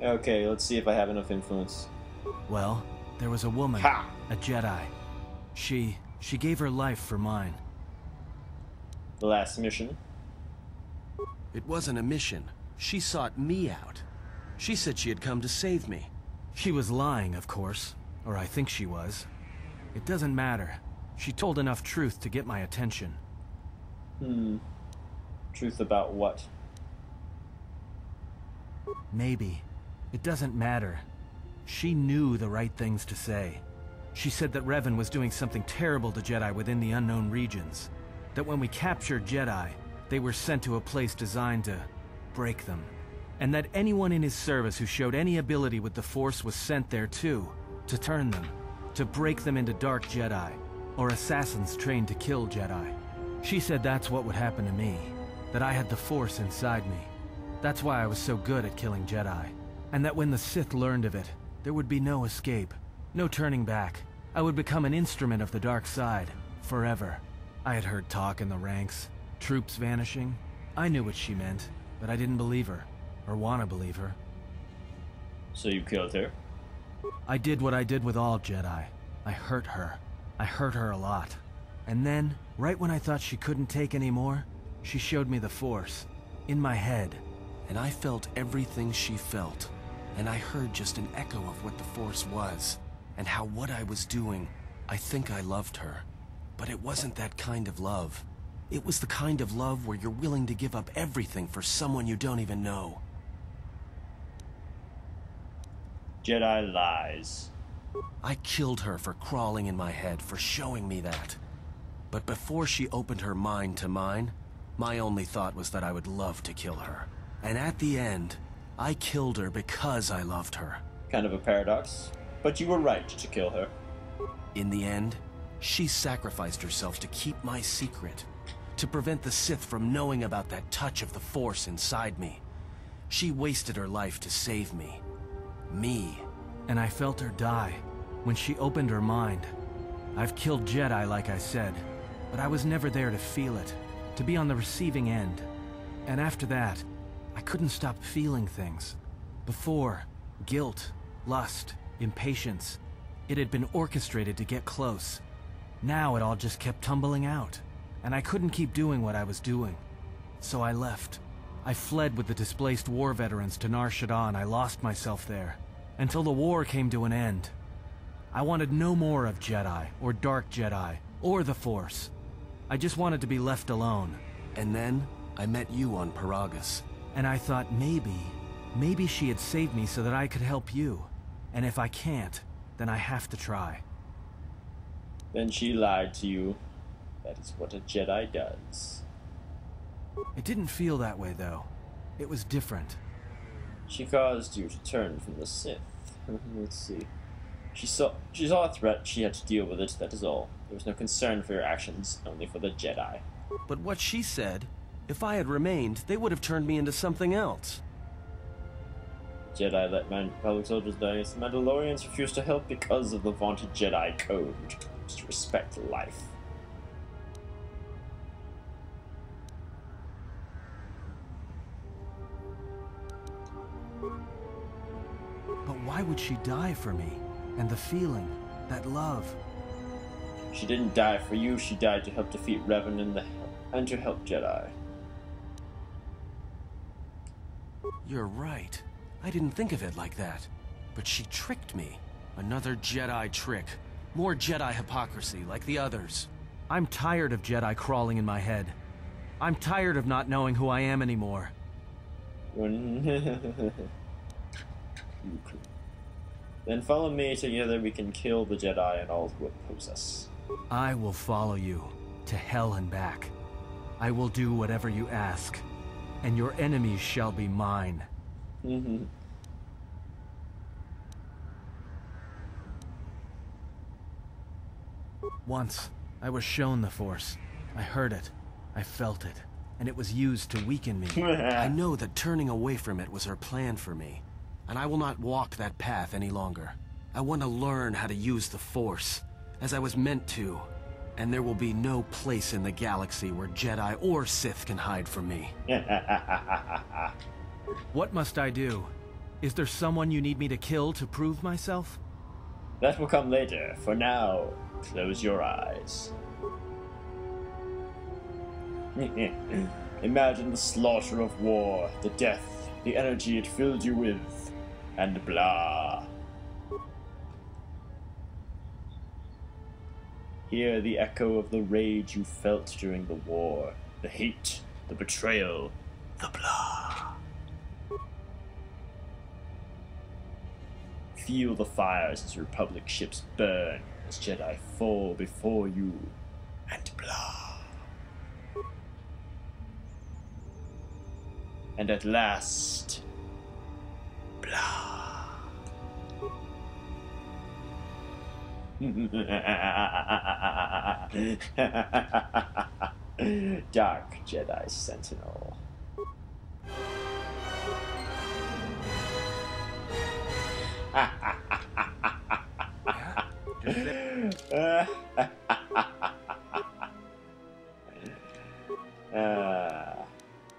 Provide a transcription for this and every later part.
Okay, let's see if I have enough influence. Well, there was a woman, Ha! a Jedi. She gave her life for mine. The last mission. It wasn't a mission. She sought me out. She said she had come to save me. She was lying, of course. Or I think she was. It doesn't matter. She told enough truth to get my attention. Truth about what? Maybe. It doesn't matter. She knew the right things to say. She said that Revan was doing something terrible to Jedi within the unknown regions. That when we captured Jedi, they were sent to a place designed to break them. And that anyone in his service who showed any ability with the Force was sent there too, to turn them, to break them into dark Jedi, or assassins trained to kill Jedi. She said that's what would happen to me, that I had the Force inside me. That's why I was so good at killing Jedi. And that when the Sith learned of it, there would be no escape, no turning back. I would become an instrument of the dark side, forever. I had heard talk in the ranks, troops vanishing. I knew what she meant, but I didn't believe her, or want to believe her. So you killed her? I did what I did with all Jedi. I hurt her. I hurt her a lot. And then, right when I thought she couldn't take any more, she showed me the Force, in my head. And I felt everything she felt. And I heard just an echo of what the Force was. And how what I was doing, I think I loved her. But it wasn't that kind of love. It was the kind of love where you're willing to give up everything for someone you don't even know. Jedi lies. I killed her for crawling in my head, for showing me that. But before she opened her mind to mine, my only thought was that I would love to kill her. And at the end, I killed her because I loved her. Kind of a paradox, but you were right to kill her. In the end, she sacrificed herself to keep my secret, to prevent the Sith from knowing about that touch of the Force inside me. She wasted her life to save me. Me. And I felt her die, when she opened her mind. I've killed Jedi, like I said, but I was never there to feel it, to be on the receiving end. And after that, I couldn't stop feeling things. Before, guilt, lust, impatience. It had been orchestrated to get close. Now it all just kept tumbling out, and I couldn't keep doing what I was doing. So I left. I fled with the displaced war veterans to Nar Shaddaa. I lost myself there, until the war came to an end. I wanted no more of Jedi, or Dark Jedi, or the Force. I just wanted to be left alone. And then, I met you on Paragus. And I thought maybe she had saved me so that I could help you. And if I can't, then I have to try. Then she lied to you. That is what a Jedi does. It didn't feel that way, though. It was different. She caused you to turn from the Sith. Let's see. She saw a threat, she had to deal with it, that is all. There was no concern for your actions, only for the Jedi. But what she said, if I had remained, they would have turned me into something else. Jedi let public soldiers die. The Mandalorians refused to help because of the vaunted Jedi code, which claims to respect life. But why would she die for me? And the feeling, that love. She didn't die for you, she died to help defeat Revan and to help Jedi. You're right. I didn't think of it like that. But she tricked me. Another Jedi trick. More Jedi hypocrisy, like the others. I'm tired of Jedi crawling in my head. I'm tired of not knowing who I am anymore. Then follow me, together we can kill the Jedi and all who oppose us. I will follow you, to hell and back. I will do whatever you ask, and your enemies shall be mine. Once, I was shown the Force. I heard it. I felt it. And it was used to weaken me. I know that turning away from it was her plan for me. And I will not walk that path any longer. I want to learn how to use the Force, as I was meant to. And there will be no place in the galaxy where Jedi or Sith can hide from me. What must I do? Is there someone you need me to kill to prove myself? That will come later. For now, close your eyes. Imagine the slaughter of war, the death, the energy it filled you with, and blah. Hear the echo of the rage you felt during the war, the hate, the betrayal, the blah. Feel the fires as Republic ships burn, as Jedi fall before you, and blah. And at last, blah. Dark Jedi Sentinel.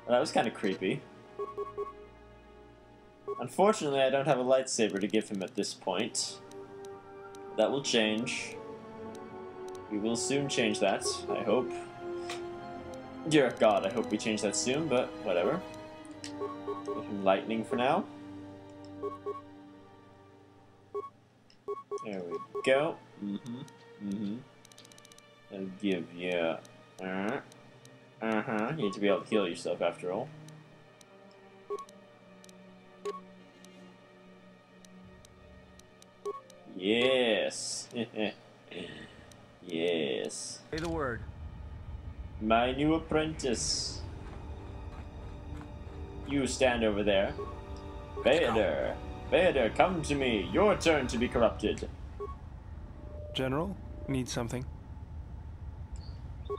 That was kind of creepy. Unfortunately, I don't have a lightsaber to give him at this point. That will change. We will soon change that, I hope. Dear God, I hope we change that soon, but whatever. Give him lightning for now. There we go. I'll give you... You need to be able to heal yourself after all. Yes. Yes. Say the word. My new apprentice. You stand over there. Vader. Vader, come to me. Your turn to be corrupted. General, need something?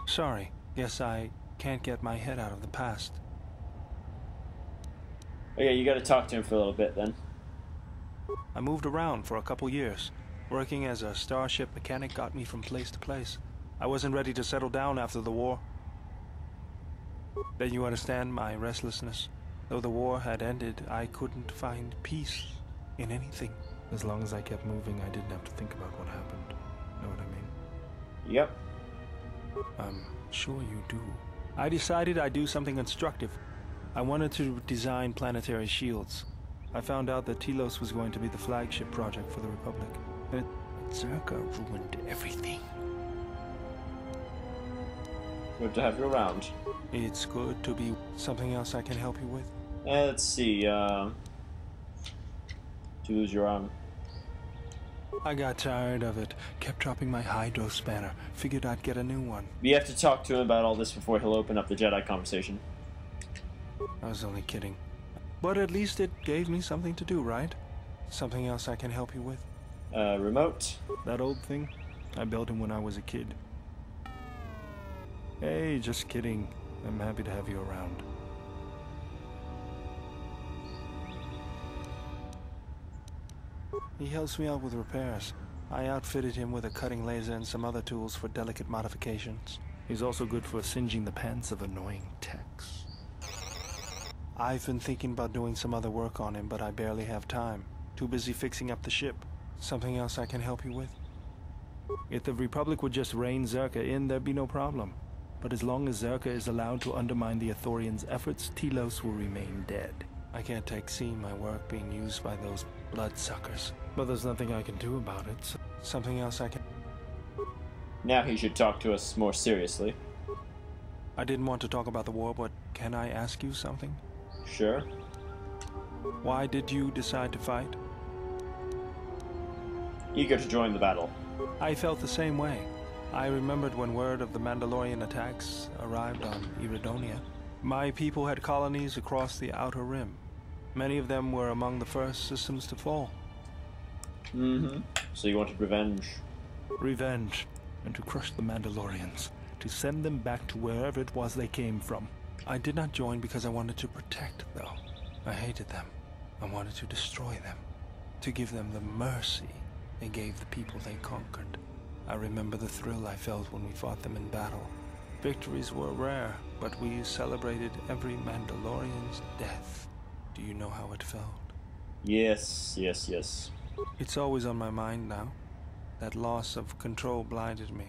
Sorry, guess I can't get my head out of the past. Oh yeah, you gotta talk to him for a little bit then. I moved around for a couple years. Working as a starship mechanic got me from place to place. I wasn't ready to settle down after the war. Then you understand my restlessness. Though the war had ended, I couldn't find peace in anything. As long as I kept moving, I didn't have to think about what happened. Know what I mean? Yep. I'm sure you do. I decided I'd do something constructive. I wanted to design planetary shields. I found out that Telos was going to be the flagship project for the Republic. But Zez-Kai ruined everything. Good to have you around. It's good to be something else I can help you with. Let's see, to lose your arm. I got tired of it. Kept dropping my hydro spanner. Figured I'd get a new one. We have to talk to him about all this before he'll open up the Jedi conversation. I was only kidding. But at least it gave me something to do, right? Something else I can help you with. Remote. That old thing? I built him when I was a kid. Hey, just kidding. I'm happy to have you around. He helps me out with repairs. I outfitted him with a cutting laser and some other tools for delicate modifications. He's also good for singeing the pants of annoying techs. I've been thinking about doing some other work on him, but I barely have time. Too busy fixing up the ship. Something else I can help you with? If the Republic would just rein Zez-Kai in, there'd be no problem. But as long as Zez-Kai is allowed to undermine the Ithorians' efforts, Telos will remain dead. I can't take seeing my work being used by those bloodsuckers. But there's nothing I can do about it. So something else I can... Now he should talk to us more seriously. I didn't want to talk about the war, but can I ask you something? Sure. Why did you decide to fight? Eager to join the battle. I felt the same way. I remembered when word of the Mandalorian attacks arrived on Iridonia. My people had colonies across the Outer Rim. Many of them were among the first systems to fall. So you wanted revenge. Revenge, and to crush the Mandalorians, to send them back to wherever it was they came from. I did not join because I wanted to protect, though. I hated them. I wanted to destroy them, to give them the mercy they gave the people they conquered. I remember the thrill I felt when we fought them in battle. Victories were rare, but we celebrated every Mandalorian's death. Do you know how it felt? Yes, yes, yes. It's always on my mind now. That loss of control blinded me,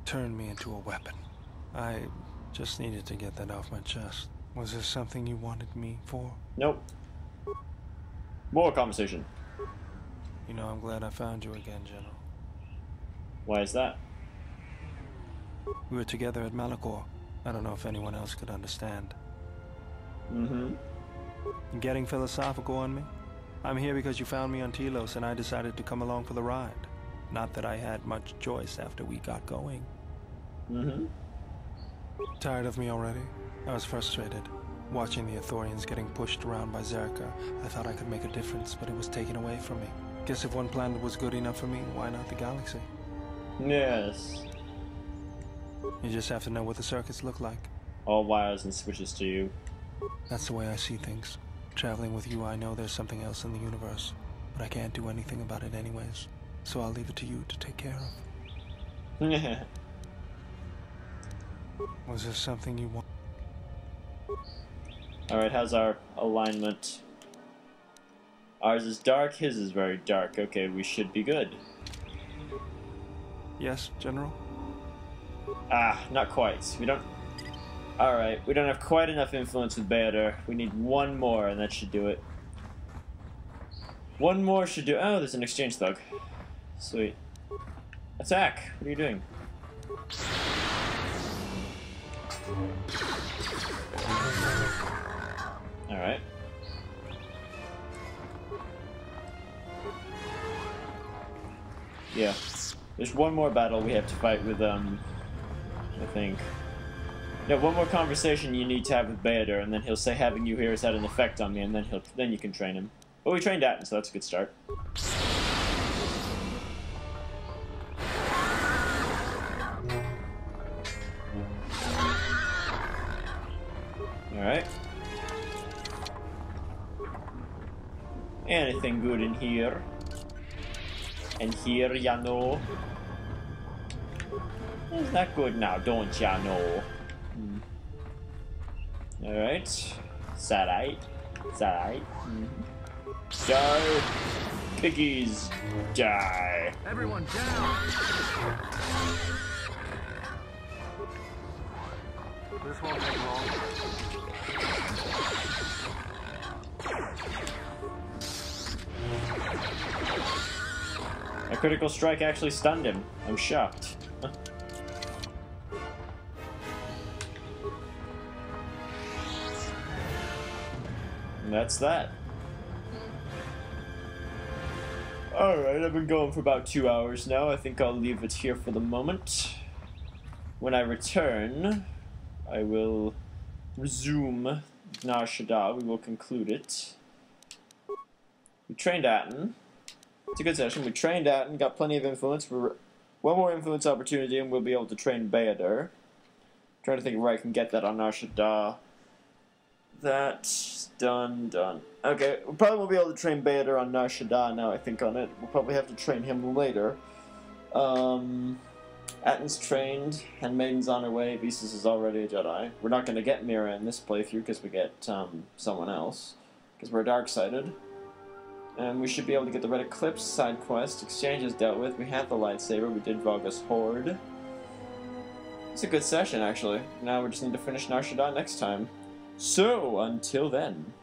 turned me into a weapon. I just needed to get that off my chest. Was there something you wanted me for? Nope. More conversation. You know, I'm glad I found you again, General. Why is that? We were together at Malachor. I don't know if anyone else could understand. Mm-hmm. Getting philosophical on me? I'm here because you found me on Telos and I decided to come along for the ride. Not that I had much choice after we got going. Mm-hmm. Tired of me already? I was frustrated. Watching the Ithorians getting pushed around by Zerka, I thought I could make a difference, but it was taken away from me. Guess if one planet was good enough for me, why not the galaxy? Yes. You just have to know what the circuits look like. All wires and switches to you. That's the way I see things. Traveling with you, I know there's something else in the universe, but I can't do anything about it anyways. So I'll leave it to you to take care of. Was there something you want? Alright, how's our alignment? Ours is dark, his is very dark. Okay, we should be good. Yes, General? Ah, not quite. We don't... Alright, we don't have quite enough influence with Baeder. We need one more, and that should do it. One more should do... Oh, there's an exchange thug. Sweet. Attack! What are you doing? Alright. Yeah. There's one more battle we have to fight with, I think. No, one more conversation you need to have with Baeder, and then he'll say having you here has had an effect on me, and then you can train him. But we trained Atten, so that's a good start. Alright. Anything good in here? And here, ya know. It's not good now, don't ya know? Alright. Alright. Alright. Die. Piggies. Die. Everyone down! This won't take long. A critical strike actually stunned him. I'm shocked. And that's that. Alright, I've been going for about 2 hours now. I think I'll leave it here for the moment. When I return, I will resume Nar Shaddaa. We will conclude it. We trained Atten. It's a good session. We trained Atten, got plenty of influence. One more influence opportunity and we'll be able to train Baeder. Trying to think where I can get that on Nar Shaddaa. That's done. Okay, we probably won't be able to train Baeder on Nar Shaddaa now I think on it. We'll probably have to train him later. Atten's trained, Handmaiden's on her way, Visas is already a Jedi. We're not going to get Mira in this playthrough because we get someone else. Because we're dark-sided. And we should be able to get the Red Eclipse side quest. Exchange is dealt with. We have the lightsaber. We did Vogus Horde. It's a good session, actually. Now we just need to finish Nar Shaddaa next time. So, until then.